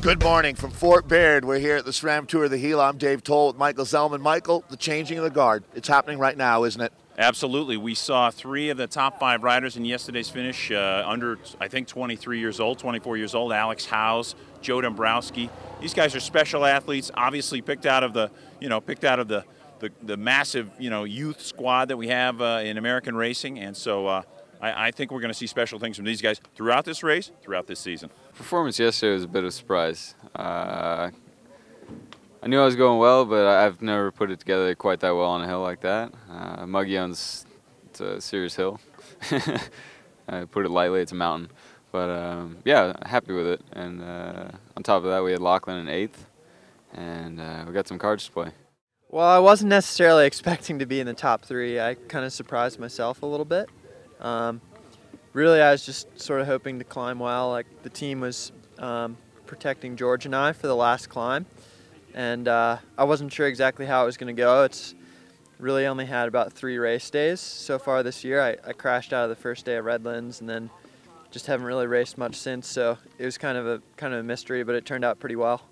Good morning from Fort Baird. We're here at the SRAM Tour of the Gila. I'm Dave Toll with Michael Zellman. Michael, the changing of the guard. It's happening right now, isn't it? Absolutely. We saw 3 of the top 5 riders in yesterday's finish under, I think, 23 years old, 24 years old. Alex Howes, Joe Dombrowski. These guys are special athletes, obviously picked out of the massive, youth squad that we have in American racing. And so I think we're going to see special things from these guys throughout this race, throughout this season. Performance yesterday was a bit of a surprise. I knew I was going well, but I've never put it together quite that well on a hill like that. Mugion's, it's a serious hill. I put it lightly, it's a mountain. But yeah, happy with it. And on top of that, we had Lachlan in 8th, and we got some cards to play. Well, I wasn't necessarily expecting to be in the top 3. I kind of surprised myself a little bit. Really, I was just sort of hoping to climb well. Like, the team was protecting George and I for the last climb, and I wasn't sure exactly how it was going to go. It's really only had about 3 race days so far this year. I crashed out of the first day of Redlands, and then just haven't really raced much since. So it was kind of a mystery, but it turned out pretty well.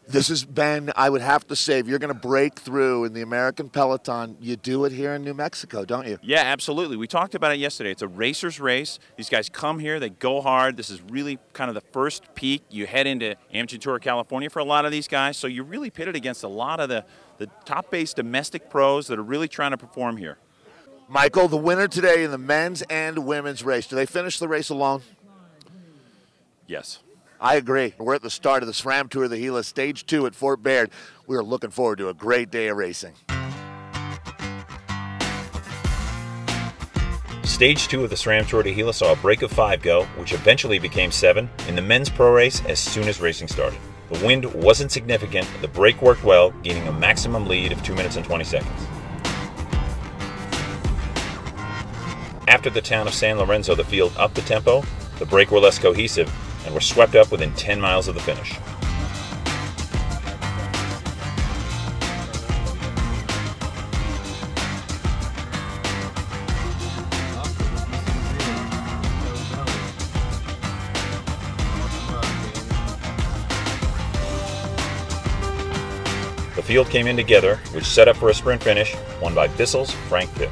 This has been, I would have to say, if you're going to break through in the American peloton, you do it here in New Mexico, don't you? Yeah, absolutely. We talked about it yesterday. It's a racer's race. These guys come here, they go hard. This is really kind of the first peak. You head into Amateur Tour California for a lot of these guys, so you're really pitted against a lot of the top-based domestic pros that are really trying to perform here. Michael, the winner today in the men's and women's race, do they finish the race alone? Yes. I agree. We're at the start of the SRAM Tour of the Gila, Stage 2 at Fort Baird. We are looking forward to a great day of racing. Stage 2 of the SRAM Tour de Gila saw a break of 5 go, which eventually became 7, in the men's pro race as soon as racing started. The wind wasn't significant, the brake worked well, gaining a maximum lead of 2 minutes and 20 seconds. After the town of San Lorenzo, the field upped the tempo, the brake were less cohesive, and were swept up within 10 miles of the finish. The field came in together, which set up for a sprint finish, won by Bissell's Frank Pitt.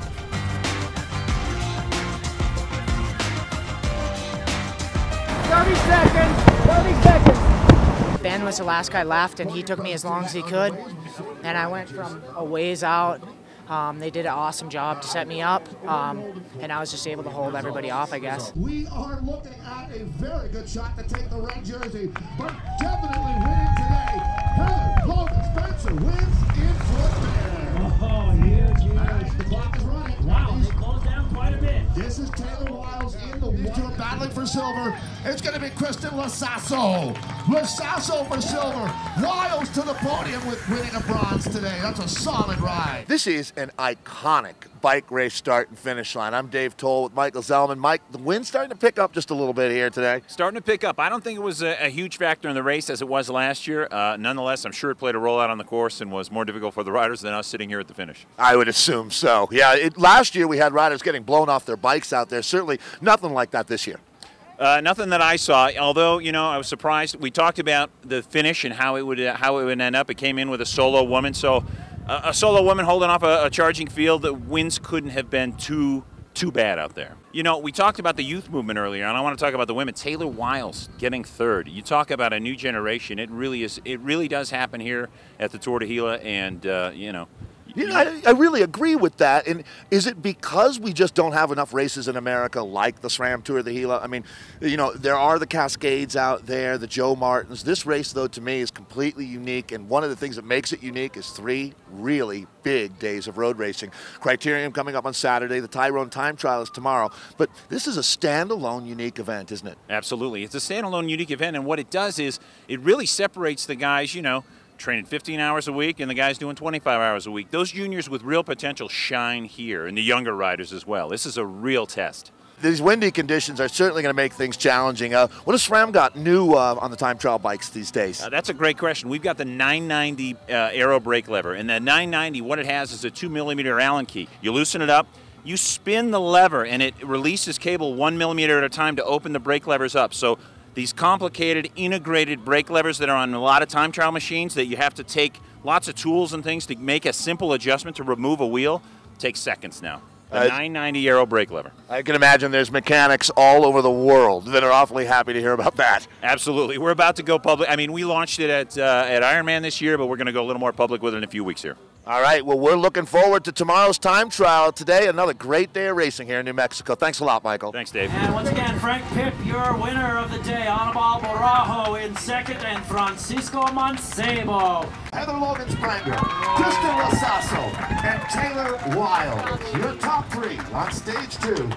Ben was the last guy left, and he took me as long as he could, and I went from a ways out. They did an awesome job to set me up, and I was just able to hold everybody off, I guess. We are looking at a very good shot to take the red jersey, but definitely winning today. Heather Logan Spencer wins in Fort Baird. Oh, huge. The clock is running. Wow, they closed down quite a bit. This is Taylor Wiles in the water battling for silver. It's going to be Kristen Lasasso. Lasasso for silver. Wiles to the podium with winning a bronze today. That's a solid ride. This is an iconic bike race start and finish line. I'm Dave Toll with Michael Zellman. Mike, the wind's starting to pick up just a little bit here today. Starting to pick up. I don't think it was a huge factor in the race as it was last year. Nonetheless, I'm sure it played a role out on the course and was more difficult for the riders than us sitting here at the finish. I would assume so. Yeah, last year we had riders getting blown off their bikes out there. Certainly nothing like that this year. Nothing that I saw, although, I was surprised. We talked about the finish and how it would end up. It came in with a solo woman, so a solo woman holding off a charging field. The winds couldn't have been too bad out there. We talked about the youth movement earlier, and I want to talk about the women. Taylor Wiles getting 3rd. You talk about a new generation. It really does happen here at the Tour de Gila, and I really agree with that. And is it because we just don't have enough races in America like the SRAM Tour of the Gila? I mean, there are the Cascades out there, the Joe Martins. This race, though, to me is completely unique. And one of the things that makes it unique is 3 really big days of road racing. Criterium coming up on Saturday. The Tyrone Time Trial is tomorrow. But this is a standalone, unique event, isn't it? Absolutely. It's a standalone, unique event. And what it does is it really separates the guys, training 15 hours a week and the guys doing 25 hours a week. Those juniors with real potential shine here, and the younger riders as well. This is a real test. These windy conditions are certainly going to make things challenging. What has SRAM got new on the time trial bikes these days? That's a great question. We've got the 990 aero brake lever, and that 990, what it has is a 2mm Allen key. You loosen it up, you spin the lever, and it releases cable 1mm at a time to open the brake levers up. So these complicated integrated brake levers that are on a lot of time trial machines that you have to take lots of tools and things to make a simple adjustment to remove a wheel. Takes seconds now. A 990 Aero brake lever. I can imagine there's mechanics all over the world that are awfully happy to hear about that. Absolutely. We're about to go public. I mean, we launched it at Ironman this year, but we're going to go a little more public with it in a few weeks here. All right, well, we're looking forward to tomorrow's time trial. Today, another great day of racing here in New Mexico. Thanks a lot, Michael. Thanks, Dave. And once again, Frank Pipp, your winner of the day. Anibal Barajo in second, and Francisco Mancebo. Heather Logan Spranger, Kristen Lasasso, and Taylor Wild. Your top three on Stage 2.